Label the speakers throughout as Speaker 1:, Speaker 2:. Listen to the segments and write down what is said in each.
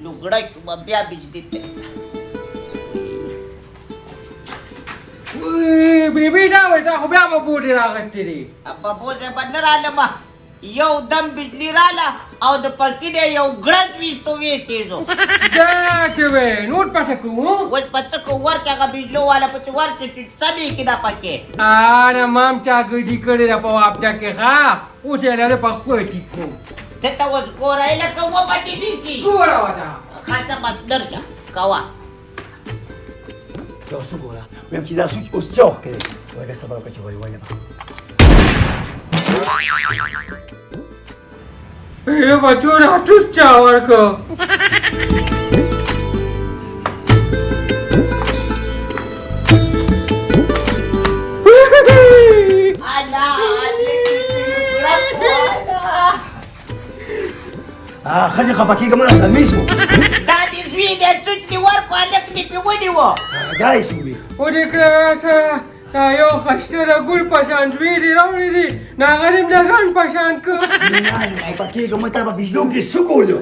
Speaker 1: लुगड़ा बब्या बिजली ते
Speaker 2: बीबी ना होता हो बया बबूडी रागत तेरी
Speaker 1: अब बोसे बनर आलं मा यो दम बिजली राला और द पकीडे यो गड़त वीज तो वे चीजो
Speaker 2: जाके वे नोट पटकू
Speaker 1: वो बच्चे को वर क्या का बिजलो वाला पच वर के सभी किदा पके
Speaker 2: आना मामच्या गडी कडे रा पाव आपटा के खा उचेला पक्कोटी को
Speaker 1: तेता वस कोरायला कवा पाटी दिसी
Speaker 2: कोरा वाटा
Speaker 1: खाचा मदरच्या कवा
Speaker 3: Yo su gora, mi am ci da su o cio che vuoi che sapere che ci vuoi voglio.
Speaker 2: ये बच्चों रातुस चावर को
Speaker 1: आला
Speaker 3: Ah, خذي خباكي كمان سميسو.
Speaker 1: दादी स्वीडे चुटली वर पालक नि पिवडी वो
Speaker 3: جاي سوي.
Speaker 2: ओरे क्लासा यो खस्टर गुल पशान वीडी रावली दी नागरिम जसान पशान को
Speaker 3: Ai pakai kamu tak bijlong ke suku jo.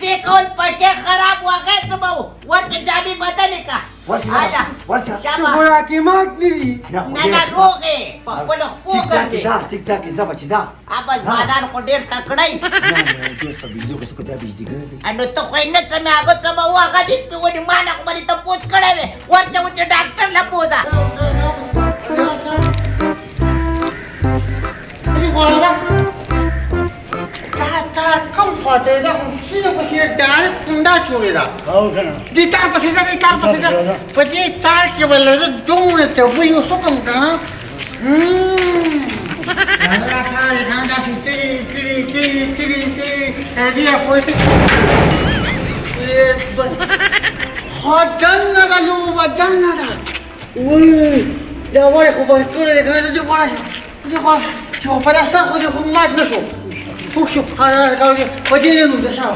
Speaker 1: चे कौन पके खराब हुआ गए तो बाबू वर के जाबी बदले का आला
Speaker 3: Wasa.
Speaker 1: शाबा
Speaker 2: बोला की मात ली
Speaker 3: Na
Speaker 1: नाना रोगे पपलो
Speaker 3: Tik tak
Speaker 1: पोगे
Speaker 3: za, tik tak za baca za.
Speaker 1: अब बादान को डेर तकड़ाई
Speaker 3: Na, dia tak bijlong ke suku tak bijdi ke.
Speaker 1: अनु तो कोई न समय आगत sama हुआ गदी पिवडी माना को बरी तो पोच कडावे वरच्या उच्च डॉक्टर ला पोजा
Speaker 4: कम फाटेगा सीधे पछी डायरेक्ट कुंडा छोड़ेगा
Speaker 3: Kau kan.
Speaker 4: गिटार पछीगा पछी तार के बल्ले से दोने ते वही उसको कम करना लगा था यहाँ जा सी ऐडिया फोर्टी ये बस हॉट जन्ना का लू बदलना था वही या वही को बस करे देखा जो बड़ा जो बड़ा सा को जो मार न सो Fuxo, pode ir, não deixa.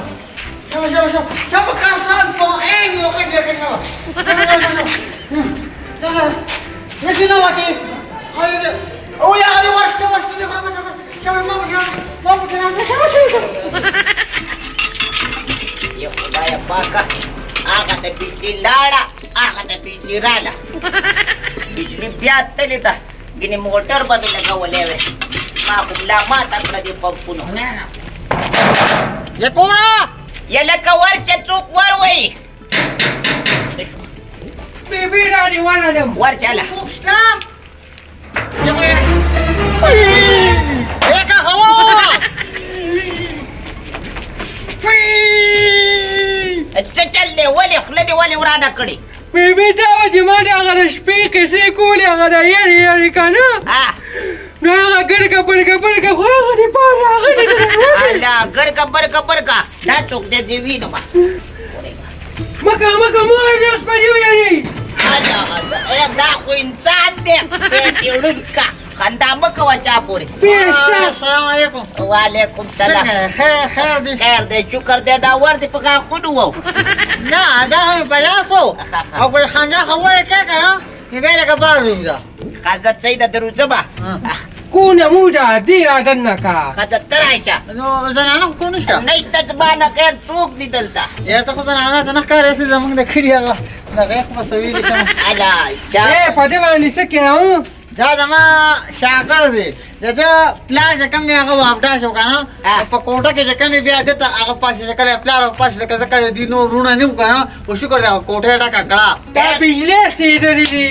Speaker 4: Chama cansado, pô, ei, meu pai, que não. Não, não aqui. Olha, eu acho que vamos tirar, deixa.
Speaker 1: ये खुदाया पाका आगा ते बिजली लाड़ा आगा ते बिजली राला बिजली ब्यात तलेता गिनी मोटर बदल लगा वलेवे माकुला माता कडे पंपुनो
Speaker 4: ये कोरा
Speaker 1: ये लका वरचे चूक वर वई
Speaker 2: बीबी रानी वाला दम
Speaker 1: वरच्याला
Speaker 4: Stop! ये कोया ये का हवा
Speaker 1: चल दे वले खुले दे वले उराडा कडे
Speaker 2: बीबी जावा जिमाने अगर स्पीक से कोले अगर ये काना
Speaker 1: हा
Speaker 2: ना अगर का पर खोला गनी पार गनी
Speaker 1: आला गर का ना चूक दे जीवी नमा
Speaker 2: मका मोर जस पर यू यानी
Speaker 1: आला ए दा कोइन चाट दे ते तेडून का खंदा मकवाच्या पोरे
Speaker 4: अस्सलाम वालेकुम
Speaker 1: वालेकुम सलाम
Speaker 4: खैर दी
Speaker 1: खैर दे शुक्र दे दा वर दे पका खुद वो
Speaker 4: ना आधा हम बयासो और कोई खाना खबर है क्या करो ये मेरे का बार दूंगा
Speaker 1: खाजा चाहिदा दरू जबा
Speaker 2: कोण मुजा दीरा दन्ना का
Speaker 1: खाजा तरायचा
Speaker 4: नो जनाना कौन है
Speaker 1: नाही तजबाना कर चूक दिदलता
Speaker 4: ये तो जनाना जना कर ऐसे जमंग दे खरियागा ना गए को सवी लिखा
Speaker 1: आला क्या
Speaker 2: ए पदेवानी से क्या हूं
Speaker 4: जा जमा शाकर दे जैसे प्लान जकम ने आगे वापटा शोका ना फकोटा के जकम ने भी आते ता आगे पास जकले प्लान पास जकले दिनो रूना नहीं का ना उसी कर दे कोठे का कड़ा
Speaker 2: त्या बिजले सीधरी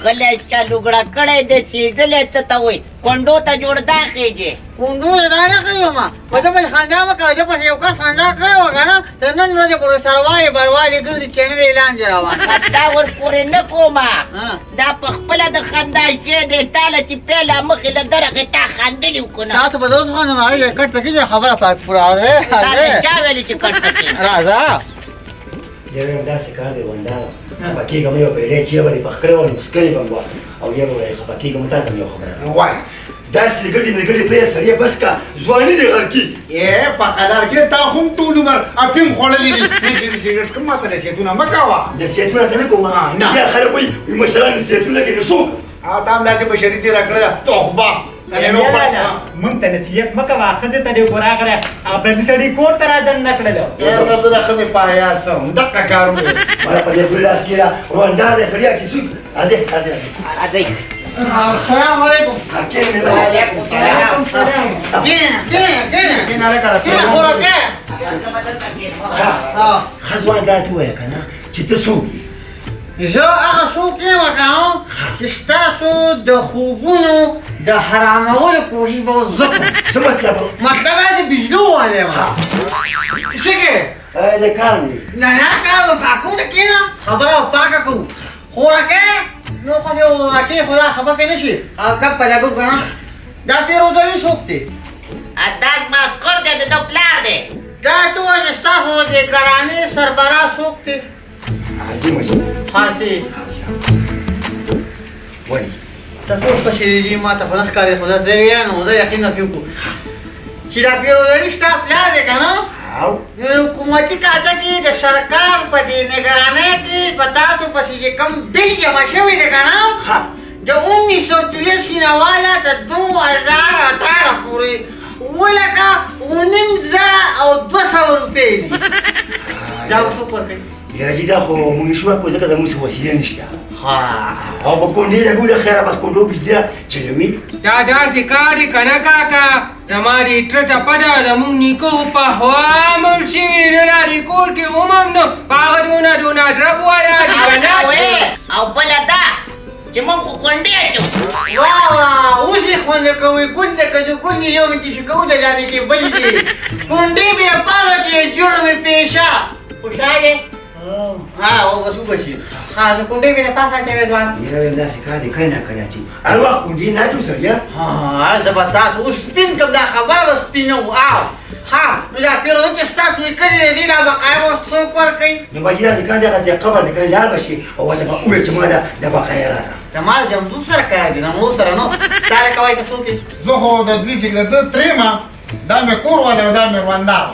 Speaker 1: गल्याच्या लुगडा कडे देची गल्याचं तवय कोंडोता जोड दाखेजे
Speaker 4: कुंडू दाना कहियो मा पता पण खांदा मा का जे पण एवका खांदा करो का ना तनन मध्ये पुरो सरवाई बरवाई गर्दी चेंगले इलान जरावा
Speaker 1: खंदावर पोरे नको मा
Speaker 4: हां
Speaker 1: दा पखपला द खंदा के दे तालाची पेला मखिला दरके ता खांदेली उकना
Speaker 4: ना तो बदल खाना मा ये कट की जे खबर पाक पूरा रे
Speaker 1: ताले चावेली चिकटते
Speaker 4: राजा
Speaker 3: Dia dah sekarang dia bandar. Pakai kamu yo beli cia beri pakai orang muskil bang buat. Awak yo pakai kamu tak tahu yo khabar. Wah. dah sedikit pria saria bas ka zuani de garki
Speaker 4: ए पकादार के ता हम तू लुगर अपिम खोलली नी नी सिगरेट कम माता ने सेतु ना मकावा
Speaker 3: da setuna tana ko ma
Speaker 4: na.
Speaker 3: ya khara koi mashalan setuna ke so
Speaker 4: आ ताम दासे बशरी ते रखला तो बा
Speaker 5: مونږ ته نصیحت مه کوه ښځې ته دې ګناه کړی او پردي سړي کور ته را دننه کړلو
Speaker 4: ته د ښځې پایاس هم دقه کار وکړې
Speaker 3: مړه په دې خولې لاس کې را روندار دی سړی چې سوی راځئ راځئ
Speaker 1: راځئ
Speaker 4: السلام علیکم
Speaker 1: وعلیکم السلام
Speaker 4: کینه لکه کینه خوراکه
Speaker 3: ښه ځوان دا ته ووایه که نه چې ته څوک یې
Speaker 4: زه هغه څوک یم که چې ستاسو د خوبونو د حرامولو کوشش به زه کوم
Speaker 3: څه مطلب
Speaker 4: مطلب دا د بجلو والی یم څه کې
Speaker 3: د کار دی
Speaker 4: نه نه کار به پاکو ته کېنه خبره به پاکه کوو خوراکه نو خو دې خوراکې خو دا خفه پرې نه شي کب په لګو که نه دا پیرودلي څوک دی
Speaker 1: دا ماسکور دی د ده پلار دی
Speaker 4: دا ته وایه چې ستاسو د ګرانې سربراه څوک دی
Speaker 3: عظیمه شي
Speaker 4: فاتح
Speaker 3: ولې
Speaker 4: تاسو اوس په شریري ما ته خو نه ښکاري خو دا زه یې نو زه یقین نفي وکړو چې دا پیرودلي ستا پلار دی که نه
Speaker 3: او
Speaker 4: د حکومتي کاته کې د سرکار په دې نګرانۍ کې په تاسو پسې چې کوم بل جمع شوی دی که نه د 1930 کې نه واله د 2018 پورې 2,000 روپۍ دي دا به څوک ورکوي
Speaker 3: یاره چې دا خو موږ نشو ورکوو ځکه زموږ څه وسیله نشته او په کونډې لګو له خیره بس کونډو بجلی چلوي
Speaker 2: دا داسې کار دی که نه کاکا زما دې تره ټپه ده زمونږ نیکه خو په هوا مړ شوي نه دې کور کې هم هم نو په هغه دونه ډرب والا دي که نه
Speaker 1: او بله دا چې موږ خو کونډې اچو
Speaker 4: واه اوس یې خوند کوي کونډه که د کونډې یو مې چې کوو د جانې کې بل دي کونډې بیا پاله چې جوړه مې پیشه خوشحاله او بس وبشي د کونډې مې د پاسه اچوې ځوان
Speaker 3: یاره داسې کار دی کله ناکله چې هر وخت کونډې نه اچو سړیه
Speaker 4: زه به تاسو اوس سپین کړم دا خبره به سپینه وو نو دا پیرودونکي چې ستاسو یې کړي دي دا بقایا به څوک ورکوي
Speaker 3: نو باجي داسې کار دی هغه د قبر د کله لاړ به شي او ورته به ووایي چې ما دا بقایا راکړه
Speaker 4: زما د جمدو سره کار دي نه مو سره نو تا له کوئ ته څوک یې
Speaker 6: زه خو د دوی چې د ده ترې ما دا مې کور والا او دا مې روندار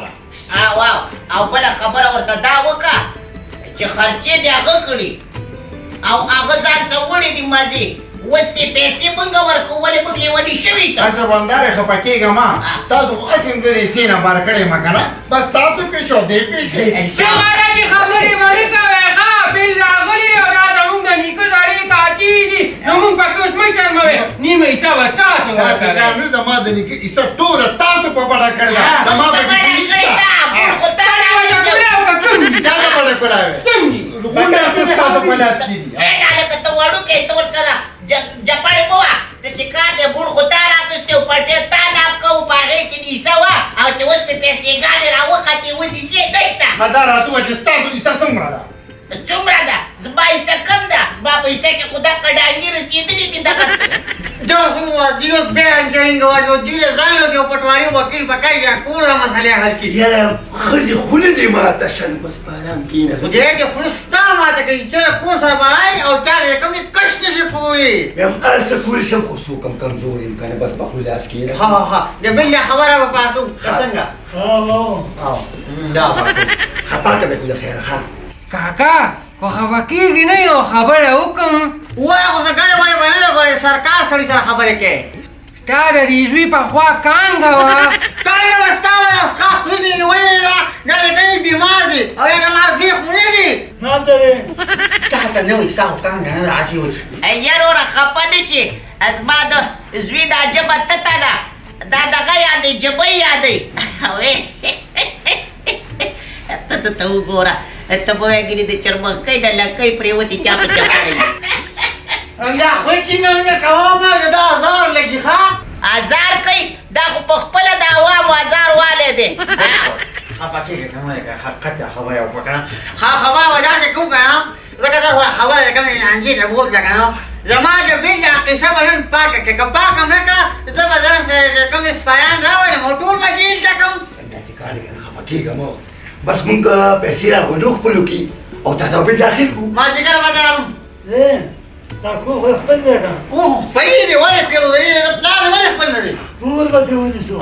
Speaker 6: وه
Speaker 1: او بله خبره ورته دا وکړه چې خرچې دې هغه کړي او هغه ځان څه وړي دي مازې اوس دې پیسې موږ ورکوو ولې موږ لیوني شوي څه
Speaker 6: تاسو روندار یې خفه کېږه ما تاسو خو هسې هم د دې سینه بار کړې ما که نه بس تاسو پیش او دې پیش
Speaker 2: غلطې خبرې به نه کوې ښه بل راغلي او دا زمونږ د نیکه زړې کاچي دي نو موږ پکې اوس مه چرموې نیمه حصه به تاسو
Speaker 6: داسې کار نه زما د نیکه حصه ټوله تاسو په بډه کړې ده زما پکې څه نشته چا ته بډه کړی وې غونډه څه ستاسو په لاس کې دي
Speaker 1: لکه ته وړوکی ته ورسره جپړې مه وه چې کار دی بوڼ خو تا رااخیستې او پټې تا ناپ کوو په هغې کې دې حصه وه او چې اوس مې پیسېګانې راوختې اوس حصې نشته
Speaker 6: دا راته ووایه چې ستاسو حصه څومره ده
Speaker 1: څومره ده زما حصه کم ده زما په حصه کې خو دغه ډانګې رسېدلي دي دغه
Speaker 4: جو څومره دیو بیان کرینګ واجو دیو ځان له پټواري وکیل پکای یا کوړه مسئله حل کی
Speaker 3: یاره ښځې خولې دې ماته شل بس په ارام کښېنه
Speaker 4: دې کې خلستا ماته کوي چې کوم سره بلای او چا دې کوم کش نشي کولی
Speaker 3: بیا هم هر څه کولی شم خو څوک هم کمزور یم که نه بس په خولې لاس کښېنه
Speaker 4: د بل خبره به پاتو څنګه دا پاتو
Speaker 3: خپاکه به کوله خیره ښه
Speaker 2: کاکا خو خفه کېږي نه یو خبره وکړم
Speaker 4: وایه خو څه ګڼې وڼې به نه ده ګورې سرکار سړي سره خبرې کوې
Speaker 2: ستا د رضوي پخوا کانګه وه
Speaker 4: کانګه به ستا وایه ستا خوله دې نیولې ده دا د کومې بیمار دي او یا د مازدې خونې دي
Speaker 5: ماته دی
Speaker 4: چاته نه وایي ستا خو کانګه نه ده هسې وایي
Speaker 1: یار وره خفه نه شي زما د زوی دا ژبه تته ده دا دغه یادوي ژبه یادوي ته وګوره ته به وایې ګینې د چرمکۍ د لکۍ پرېوتې چا په چپاړی
Speaker 4: یا خو یې کینه مې کوم دا ازار لګي ښه
Speaker 1: ازار کوي دا خو په خپله د عوامو ازار والی دی
Speaker 4: خفه کېږې که نه حقیقت خبره وکړه خبره به داسې کوو که نه ځکه دا خبره د کومې انجیل بوت ده که نه زما د بل دا قصه به نن پاکه کړې که پاکه مې کړه زه به ځان سره کومې سپایان راولم او ټول به جیل ته کړم
Speaker 3: داسې کار دی که نه خفه کېږم بس مونږ پیسې راغونډو خپلو کې او تدابیر داخل کړو
Speaker 4: مازدیګر به درالم
Speaker 5: تا کور خو خپل دی که
Speaker 4: کوم فعیل دی ولې پیرودلي پلار یې ولې خپل نه دی
Speaker 5: ټول به ترې ونیسو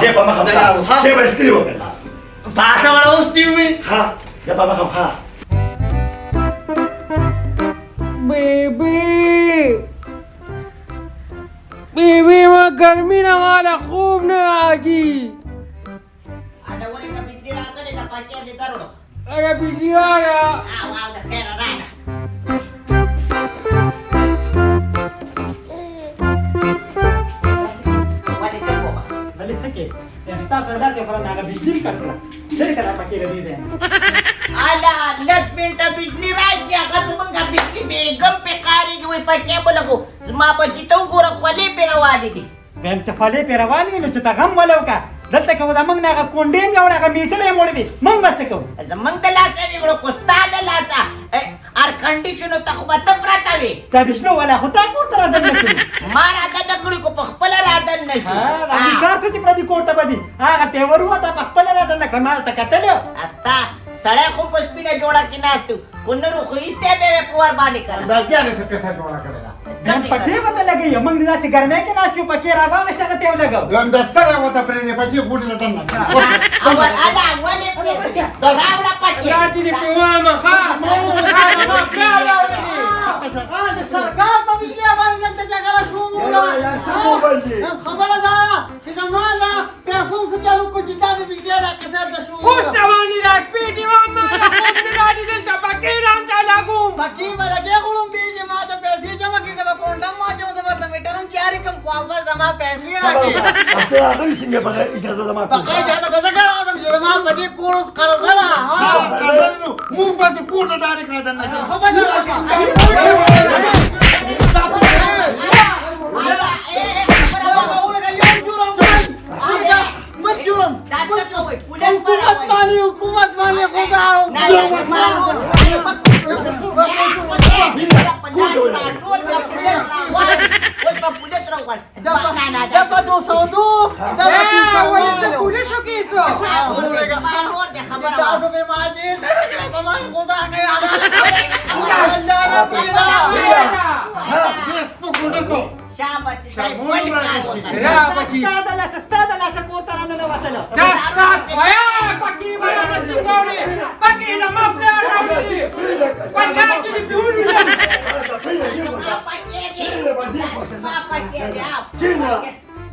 Speaker 3: دی په مخه ښه شی به ستړي وکړه
Speaker 4: پاسه والا اوس دي وي
Speaker 3: ښه زه په مخه ښه
Speaker 2: بیبي बीवीમાં ગરમીના મારા ખૂબ ને આજી
Speaker 1: આને ઓલી તો બીજલી રાત કરે તો પાછી આવી દરોડો.
Speaker 2: અરે બીજી વાર
Speaker 1: આવ આવ તો ફેર રાડા. વાડી ચકો બા.
Speaker 5: ભલે શકે એસ્તા સદા તે પર નાગા બિજલી કટલા છે કરા પકી રહી છે
Speaker 1: આલા 10 મિનિટ બીજલી રાત ગયા કસમંગા બીજલી બેગમ पे कारी की वही पट्टे बोलको जुमा बची तो गोरा खोले पेरवाडी दी
Speaker 5: બેન ચફાલે પહેરવાની નું ચતા ગમ બોલવ કા દત્ત કે વદા મંગ નાગા કોંડેમ ગવડા કા મીઠલે મોડી દી મંગ બસ કહો
Speaker 1: जमंग दलाचा वेगळो कोस्ता दलाचा आर कंडिशन तखबा तपरातावे
Speaker 5: તા વિષ્ણુ વાલા હોતા કોતરા દંડ કરી
Speaker 1: मारा दडगडी को पखपला रादन नशी
Speaker 5: હા અધિકાર છે પ્રતિ કોર્તા બધી હા તેવરુ હતા પખપલે દંડ કમાલ તકતલ્યો
Speaker 1: अस्ता सळ्या खूप स्पीड जोडा की नास्तू कुन्नरू खुइस्ते बेवे पुवार बानी करा
Speaker 6: क्या नहीं सकते कैसा जोड़ा करेगा
Speaker 5: જમ પકે બતા લગી મંગ નિદાસી ગરમે કે નાસ્યું પકે રાવા વેસા કે તેવ લગાવ
Speaker 6: गम दसरा होता प्रेने पची गुडी ना तन्ना
Speaker 1: आवर आला वले पे रावडा पाचे
Speaker 2: રાતીને પીવામાં ખા ખાવામાં ખા લાવડી
Speaker 4: આ તે સરકાર તો બીજલી આવવાની જનતા જગાડા શું બોલા ખબર હતા કે જમાના પેસો સે ચાલુ કો જીતા દે બીજલી રા કસે દશું
Speaker 2: ઉષ્ણવાની રાષ્ટ્રીય મારા ખૂબ ને રાજી દિલ તપકે રાંતા લાગુ
Speaker 4: બાકી મને કે કોળું બીજે માં તો पैसे जमा की जमा कोंडम માં જમા તો મીટરમ ચારી કમ કોંગા જમા पैसे રાખે
Speaker 3: आता आता सिंगे बघा इशाचा जमा
Speaker 4: પકાઈ જાતો કસે કરા તમે જેમાં બધી કોળસ કરજરા હા
Speaker 6: मुंह पास पूर्ण डायरेक्ट ना तन्ना
Speaker 4: ખબર हुकूमत मानी खुदा
Speaker 5: સસ્તા કોતરા ન વાતલો
Speaker 2: Dastat bayağı bakayım bana çıkari. Bakayım ama fırladı. Pagkaci di piuli.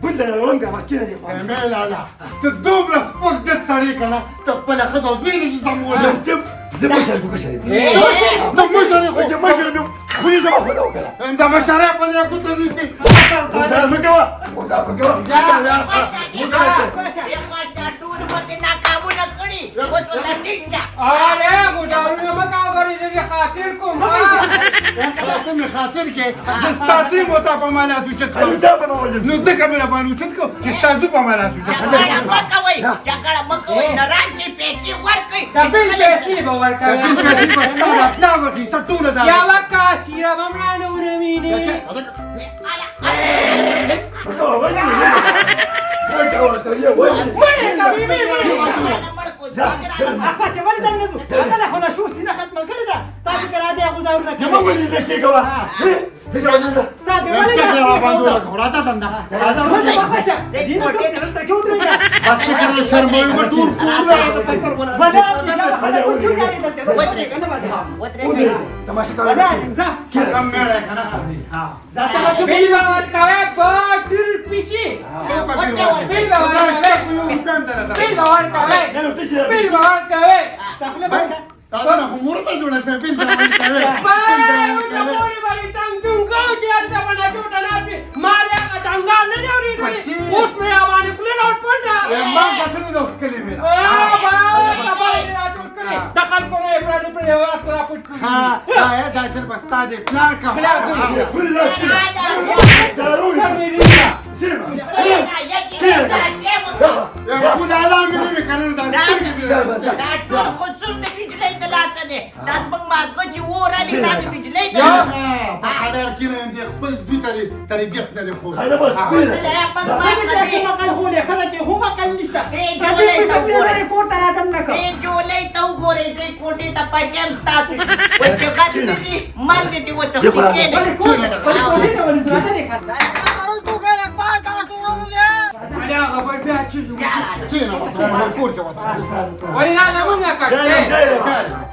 Speaker 3: بنت انا ولنقى مسكينه دي اخوان
Speaker 6: لا لا تدوب لسبوك دت سريك انا تقبل خذوا بين ايش يسموه
Speaker 3: زي ما شربوا كشرب
Speaker 6: ده مش انا
Speaker 3: زي ما شربوا خوي زي ما خذوا كذا
Speaker 6: انت مش عارف انا كنت ذيك
Speaker 3: وزعف الجوا وزعف الجوا
Speaker 2: अरे गुजारू में क्या करी तेरी खातिर को मां
Speaker 6: तुम्ही खातिर के स्टार्टिंग होता पमाला तुझ्यात
Speaker 3: دابا ما ولد
Speaker 6: नुसतं कमी पाणी उचत की स्टार्ट पमाला
Speaker 2: tapi besi bawa kalian
Speaker 6: तुझ्यात
Speaker 2: ya makasih ya mamrana udah mini mana kami
Speaker 5: આપાસે વળી દંડ નતું આગળ ખોના શું સીધા ખતમ કરી દા તાકી કરા દે ગુજારું ના
Speaker 3: يا ما ولد نفسي كوا تجوا
Speaker 5: તાકે વળી
Speaker 6: घोडाचा धंदा
Speaker 5: વળી બાપાચા દીનો તો કરતા કેવું થઈ ગયા
Speaker 6: बस करा शर्मा टूर पूर्ण
Speaker 5: વડા વડા ઉઠી જાય દતે કને બસ
Speaker 3: تماشى
Speaker 5: વડા
Speaker 3: كوا
Speaker 5: ઇમસા
Speaker 6: कम मेळ आहे का
Speaker 5: જાતા બસ
Speaker 2: bil bawa kawe badur pisi bil bawa kawe bil bawa kawe
Speaker 5: તાકલે બંધ
Speaker 6: दादा मुरता जोडा pupil
Speaker 2: baru jamuri balik tanggung kau jangan pada juta nabi maria katanggan ni dia ni usme awani kulen out panda
Speaker 6: मग पाठवून दोस केली मी
Speaker 2: دخل كنا يبرد بريوات رافض
Speaker 6: हा काय डायटर बसता दे प्लार का
Speaker 3: كل الناس كده ضروري سيما
Speaker 6: या कुणाला मी नाही करणार आल्यावर किरण दे पण भितरी तरी देत नाही खोल
Speaker 3: هذا بس
Speaker 5: તાકે મકલ હોલે ખરા કે હું મકલ નિસ્તા પ્રતિ પિટલે કોતરા દંડ નકો
Speaker 4: तू गेला पाय का सोडून दे
Speaker 2: ada kabar baca juga
Speaker 6: चेना वाटा कोर्ट वाटा
Speaker 2: wali nak namun nak kat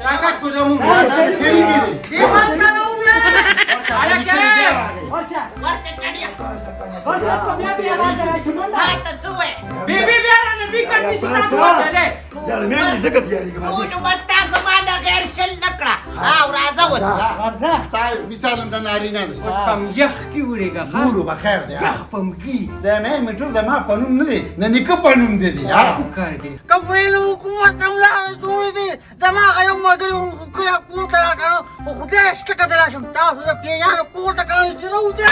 Speaker 2: cakap ku namun
Speaker 6: शेरी गेली
Speaker 4: दिमाग करू दे
Speaker 2: ada kaya
Speaker 5: ઓછા
Speaker 1: ته څه وایې
Speaker 2: بیبي بیا رانه بیکن نیسي تا پوهه دی
Speaker 3: یار مې زکه تیاری کوم
Speaker 1: ټول عمر تا زما نه غیر شل نه کړه او راځه اوس
Speaker 6: ستا مثال هم د نارینه دی
Speaker 2: اوس په یخ کې ورېږه ښه
Speaker 6: نورو به خیر دی
Speaker 2: یخ په مګي
Speaker 6: دا مې میټر د ما په نوم نه دی د نیکه په نوم دی
Speaker 2: کار دی
Speaker 4: کفرین حکومت هم لاره جوړې دي زما هغه یو ملګري کله کور ته راکړه خو خدای شته که ته راشم تاسو د پیریانو کور ته کولی چې روزه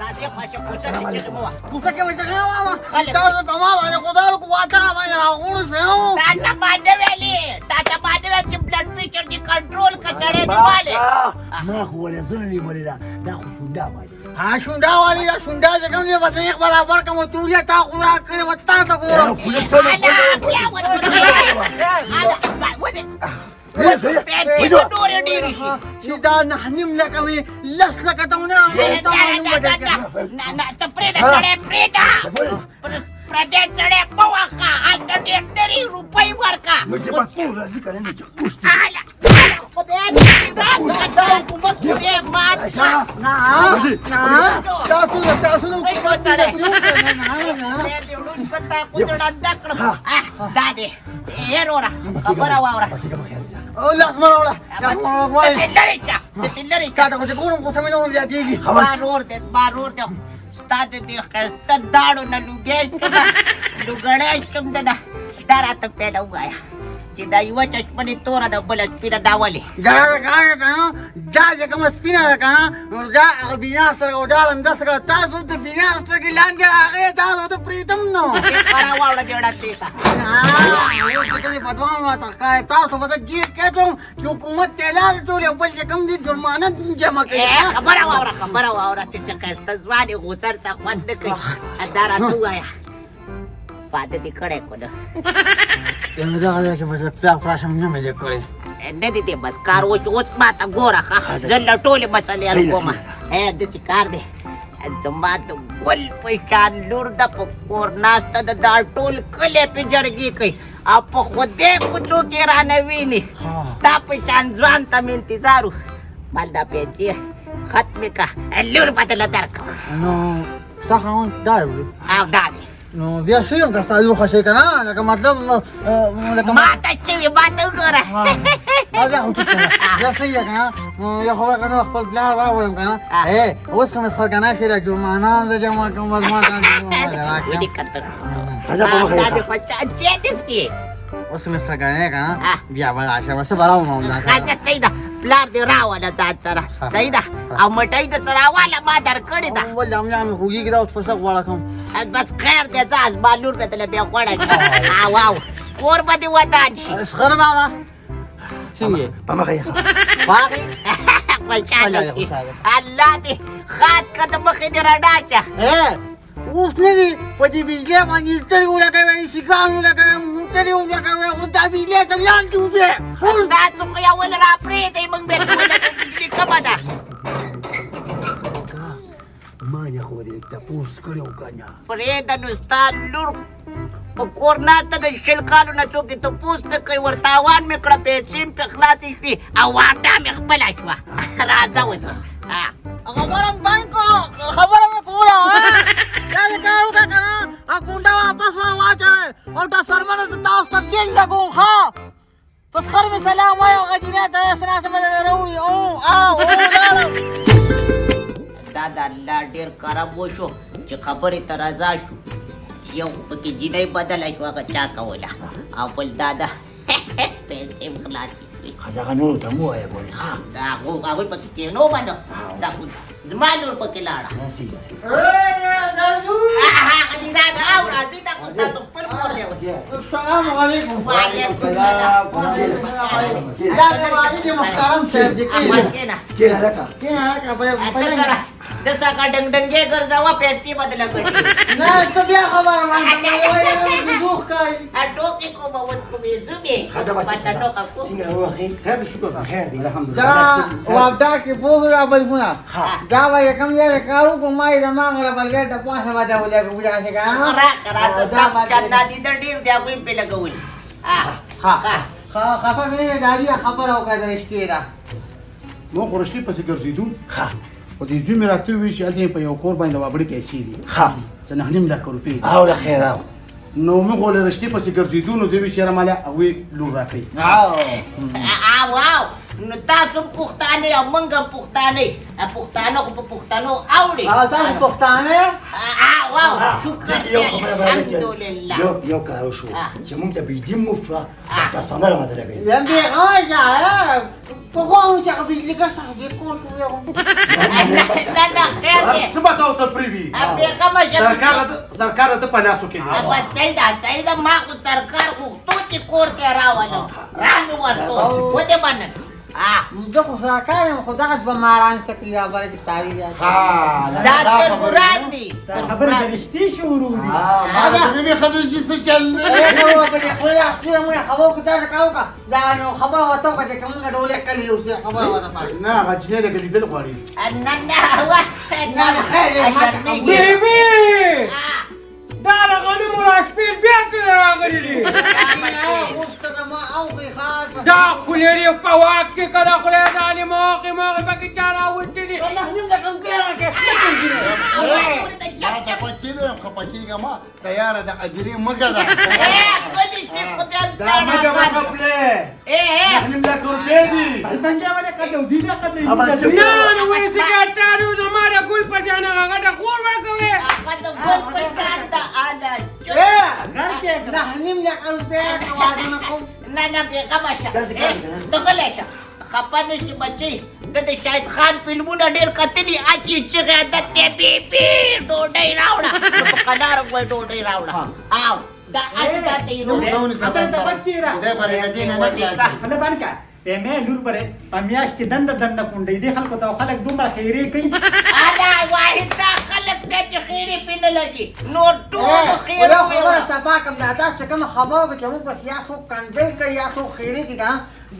Speaker 1: راځه خوښه کوڅه کې چې مو
Speaker 4: کوڅه کې مې څنګه وامه تاسو په ما باندې خدای کو واته را باندې راغونډ شو
Speaker 1: تا ته باندې ویلي تا ته باندې ویل چې بلډ پریشر دې کنټرول کړي دی والے
Speaker 3: ما خو ولې زنه نیولې ده دا خو شونډه باندې
Speaker 4: ها شونډا والی دا شونډا څنګه نه وته یک برابر کوم توریا تا خدا کړې وتا ته ګورم
Speaker 3: خو له سره
Speaker 1: بیا
Speaker 4: چې دا نه نیم لکه وي لس لکه ته نه
Speaker 1: ته پرېږده سړی پرېږده پردی سړی مه وهه هلته ډېر ډېرې روپۍ ورکړه
Speaker 3: مې چې په ټول راځي که نه چې پوښتې
Speaker 1: خدای دې دا حکومت خدای مات
Speaker 4: تاسو نو
Speaker 1: خدای دې ړوند کړه تا کوڅړنده کړم دا دی هېر وره خبره واوره
Speaker 4: او لاس مروړه
Speaker 1: دې لرې شه دې لرې شه
Speaker 4: تا ته خو چې ګورم کوڅه مې نه زیاتېږي
Speaker 1: بارور دې ستا د دې ښایسته داړو نه لوګی شومه لوګړی شوم د نه دا راته پیله ووایه چې دا یوه چشمنې توره ده بله سپینه دا ولې
Speaker 4: ګاګه که نه دا چې کومه سپینه ده که نه نو دا هغه بینا سره او دا لنده سره تاسو د بینا سترګې لاندې راغې تاسو ته پرېږدم نو
Speaker 1: خورا واوړه جوړه دې ته
Speaker 4: بدوام راته ښکاري تاسو به زه ګیر کېدم چې حکومت ته اعلان جوړ او بل چې کوم دي جرمانه جمع کوي
Speaker 1: خبره واوره ته چې ښایسته ځوان یې غوڅر څه خوند نه کوي دا راته ووایه واده دې کړی کو نه
Speaker 4: دغه دی چې مطلب پلاک راشم نه مې دی کړی
Speaker 1: نه دې دی بس کار اوس ماته ګوره ښه زه له ټولې مسلې حل کومه داسې کار دی زما د ګل په شان لور ده په کور ناسته ده دا ټول کلی پې جرګې کوي او په خدای کوڅو کې رانه ویني ستا په شان ځوان ته مې انتظار و مال دا پیسې ختمې کړه لور بدله درکړه
Speaker 4: نو ستا خاوند دا دی
Speaker 1: او دا دی
Speaker 4: نو بیا څه یم که ستا لوښه شي که نه لکه مطلب
Speaker 1: ماته شوي ماته وګوره
Speaker 4: بیا خو ټیک ده بیا صحیح ده که نه یو خبره که نه خپل پلار راوړم که نه اوس که مې سرګناه شي دا جرمانه زه جمع کوم بس ما ته
Speaker 1: ولې کتل
Speaker 3: راځه په مخه
Speaker 1: دا دې خوشا چېټس کې
Speaker 4: اوس مې سرګناه که نه بیا به راشه بس به راوړم
Speaker 1: راځه صحیح ده پلار دې راوله ځان سره صحیح ده او مټۍ د سره راواله ما درکړې ده
Speaker 4: ولې همدا مې خوږېږي دا اوس فرصت غواړه کوم
Speaker 1: بس خیر دی ځه زما لور به دله بیا غوړه کړه او کور به دې ودان شي
Speaker 4: اسخر بابا څنګه
Speaker 3: په مخه یې
Speaker 4: باغې
Speaker 1: خوشحاله شي الله دې خات که د مخې دې رڼا شه
Speaker 4: اوس نه دي په دې بجلۍ باندې هیټرې ولګوي سیګار ولګوي موټرې ولګوي خو دا بجلۍ ته لاندې وځي
Speaker 1: اوس تاسو خو یو ول راپرېږدئ موږ بېرته ولګو بجلي کمه ده
Speaker 3: ما نه خو دې تپوس کړی و که نه
Speaker 1: پرېږده نو ستا لور په کور ناسته د شل کالو نه څوک دې تپوس نه کوي ورته تاوان مې کړه پیسې مې پرې خلاصې شوې او واټه مې خپله شوه راځه اوس
Speaker 4: خبره مې بند کړه خبره مې کوله دا دې کار وکړه که نه کونډه واپس ور واچوئ او دا سرمنه زه تاسو ته بیل لګوم ښه تسخر مې سلام وایه او غجینې ته یې سناسه به درته راوړي لاړم
Speaker 1: دا د الله ډېر کرم وشو چې خبرې ته رضا شو یو پکې جینۍ بدله شو هغه چا کوله او بل دا ده پیسې مې خلاصې شوې
Speaker 3: هغه نورو ته مه وایه ګورې ښه
Speaker 1: هغوی پکې کېنو باندې دا خو زما لور پکې لاړه
Speaker 4: السلام علیکم
Speaker 1: وعلیکم
Speaker 3: سلام
Speaker 4: دا زما محترم صاحب دی
Speaker 1: کېنه
Speaker 3: کېنه لکه
Speaker 1: سره د څنګه ډنګډنګې ګرځوه پیسې بدله کړي
Speaker 4: نه ته بیا خبره باندې دوخ کوي
Speaker 1: ټوکې کومه اوس کومې زومې
Speaker 3: ښځه به
Speaker 1: پټه ټوکه کوم
Speaker 3: څنګه روغې خیر دې شکر خیر دې الحمدلله
Speaker 4: دا وابدا کې فوز را بلګونه دا وایي کوم یې کارو کوم ما یې ما غره بلګې د پاسه باندې ولګو بیا څنګه
Speaker 1: راځه دا کنده دې د ډېر دی هغوی پې لګولي
Speaker 4: خفه مې ګاډي خبره وکړه د رښتې ده
Speaker 6: نو خو رښتې پسې ګرځېدو
Speaker 3: ښه
Speaker 4: خو دې زوی مې راته وویل چې هلته په یو کور باندې وابړې پیسې دي
Speaker 3: ها
Speaker 4: څه 9.5 لکه روپۍ دي
Speaker 3: او له خیر او
Speaker 4: نو موږ ولې رښتې پسې ګرځېدو نو دوی ویل چې یاره ماله هغوی لور راکوي
Speaker 1: او نو تاسو پښتانه او موږ هم پښتانه پښتانه خو په پښتنو اوړي
Speaker 4: تاسو پښتانه
Speaker 1: واو شکر
Speaker 3: یو خبره باندې
Speaker 1: الحمدلله
Speaker 3: یو کار وشو چې موږ ته بجلی مفته تاسو نه راځي راګي
Speaker 4: یم به راځه په کوم چې هغه بجلی ګټه دې کور کوي
Speaker 1: نه خیر دی
Speaker 4: سبا ته ته پریوي سرکار ته پناسو کې دی
Speaker 1: بس سیدا ما خو سرکار غوښتو چې کور کې راولم رانه وستو و دې باندې
Speaker 7: زه خو سرکار یم خو دغه دوه ماران سکي دا بره کې تعویض
Speaker 1: دا تر مراد دي
Speaker 5: خبره د رښتې شروع دي
Speaker 4: مې خدای څه چل
Speaker 7: خبر وته چې کومه ډولې کلی اوس خبر وته
Speaker 4: نه غجنه له لیدل غواړي
Speaker 1: نه خیر
Speaker 2: بیبي دا رغنی مراشپیل بیا څه راغلی دي دا خولې په واک کې کله خولې ځانې موقع پکې چا راوتي دي
Speaker 6: خپکیږه ما تیاره د اجرې مګه ده
Speaker 4: دا مګه وکړه نحن لك روپېدي
Speaker 5: البنجا ولې کډو دي نه کډو
Speaker 2: نه نو وایي چې کاټارو زماره ګل په شان هغه غټه خور ورکوي
Speaker 1: نه بیغمه شه دغلی شه خفه نشي بچی د شاهد خان فلمونه ډېر کتلي اچې چغې عادت دی بیبي ډوډۍ راوړه په قنار وای ډوډۍ راوړه او دا اچې ته یې
Speaker 5: نه باندې په مې لور پرې په میاش کې دند کونډې دي خلکو ته خلک دومره خیرې کوي
Speaker 1: الا واحد دا خلک دې چې خیرې پینه لګي نو ټول خیرې
Speaker 7: خبره صفا کوم دا تاسو کوم خبرو کې موږ بس یا څوک کنځل کوي یا څوک خیرې کوي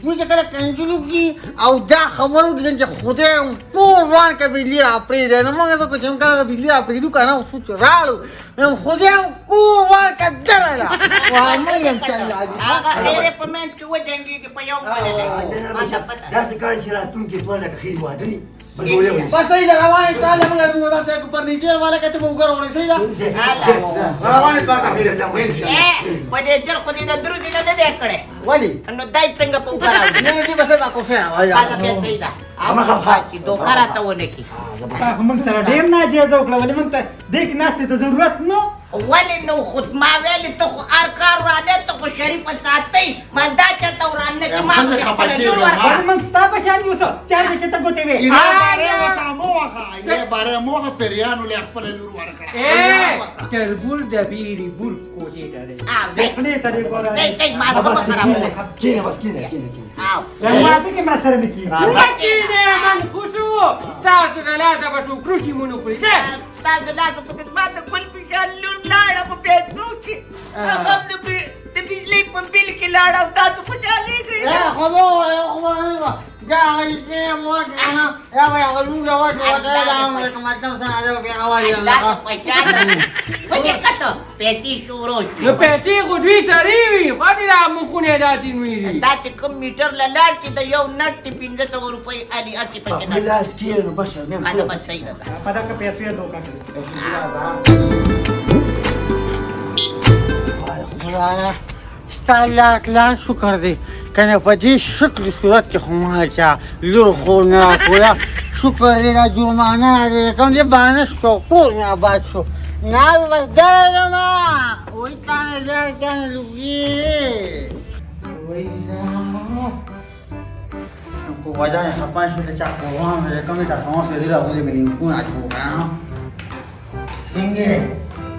Speaker 7: دوی چې کله کنځلو کی او دا خبرو کې چې خدای ټول وان کې بجلی را پرې نه موږ ته کوم کله بجلی را پرې دوه نه وسو راړو نو خدای کو وان کې درلا واه مې هم چل
Speaker 1: هغه خیرې په منځ کې وجنګي په یو باندې
Speaker 3: دا څه کار چې راتونکي ټول لکه خیر وادري
Speaker 4: بس صحیح ده روانې کاله موږ ته کو فرنیچر والا کته وګ وګورئ صحیح ده روانې پاکه
Speaker 1: په دې چر خو دې د درو دې نه دې کړې
Speaker 4: ولی
Speaker 1: نو دای څنګه په وګراو
Speaker 7: نه دې بس با کو فیا
Speaker 1: هغه څه صحیح ده هغه چې دوکا راځونه کی
Speaker 5: موږ سره ډېر ناجیز وکړه ولې موږ ته دې کې ناستې ته ضرورت نو
Speaker 1: ولې نو خود ما ویلې ته خو هر کار رانه ته خو شریف ساتي ما دا چرته ورانه کې ما
Speaker 5: موږ ستا په شان یو څه چار دې ته ګوتې وې
Speaker 6: باره موخه پریانو له خپل لور ورکړه
Speaker 2: تربول د بیری بول کوټې ته
Speaker 5: خپلې ته دې ګوره
Speaker 1: ما
Speaker 3: بس کینه بس کینه
Speaker 5: ماته کې ما سره نکی
Speaker 2: وکینه من خوشو تاسو نه لاته به ټوکروشي مونږ پرې
Speaker 1: تاسو لازم په ما ته ګل فشار لور لاړه په پیسو کې هغه د بجلی په بل کې لاړه او تاسو خوشالي کړئ
Speaker 7: خبر جا غيري موت انا يا يا غلو يا واد ودا عمرك ما تمسنا هذا في غوالي
Speaker 1: الله وجه کته پیسې شروع
Speaker 2: نو پیسې خو دوی سره وي خو دې دا مخونه داتې وي
Speaker 1: دا چې کوم میټر لاړ چې د یو نټ 1500 روپۍ علي اسی پکې نه
Speaker 3: لاس کې نو بس مې
Speaker 1: دا بس صحیح ده
Speaker 5: په دا کې پیسې دوکا کوي
Speaker 7: ستالا کلان شکر دی کنه په دې شکل صورت کې خو ما چا لور خو نه کویا شکر دې را جرمانه دې کوم دې باندې شو کور نه آباد شو نه وځه ما وای کنه دې کنه لوګي وای زما کو وجه نه خپل شي ته چا کوم دې کوم ته څنګه سره دې راغلي مې کو نه کو کنه څنګه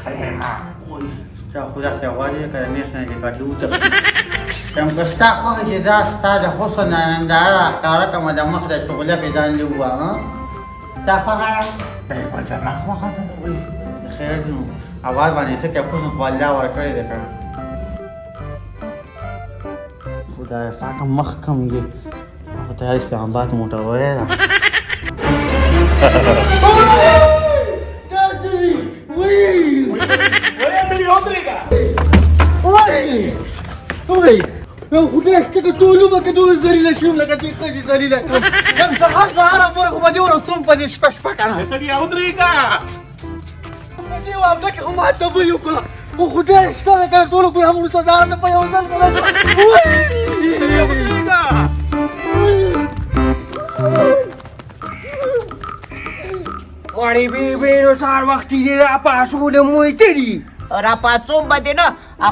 Speaker 7: خیره چا خدا ته وایي کله نه څنګه دې کاټو ته کوم کستا خو چې دا ستاسو حسن ننداره کار کوم د مخ د شغله په ځان دی وا تا فقره په پاتې نه خو خاطر وي خیر نو اواز باندې څه کې خو والله ورکړی دی خدا فاکم مخ کم دی په تیار اسلام آباد موټر وای نه कुठे असते का टोलू बघ टोलू जरीला शिवला का ते कधी जरीला सहा सहा बरं मध्ये रस्तून पदे स्पष्ट का
Speaker 6: सगळी अवतरी का
Speaker 7: म्हणजे आपला की हम आता बोलू का वो खुद असता का टोलू पुरा म्हणून साधारण
Speaker 2: Mari bebe no sar waktu dia apa sudah mui tadi.
Speaker 1: रापा चोंबा ना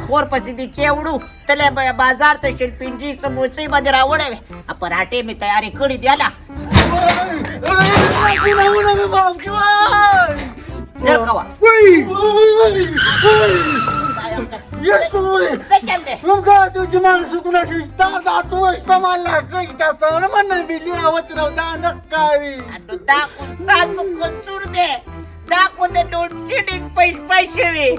Speaker 1: खोर पची चेवडू तले बाजार तशील पिंजी समोसे मध्ये रावडावे पराठे मी तयारी करी द्याला जर कवा
Speaker 7: तुझी माणसं कुणाशी तू मानला म्हणून बिल्ली रावत नव्हता नक्कारी
Speaker 1: दाखवून दे दाखवून दे 200 पैसे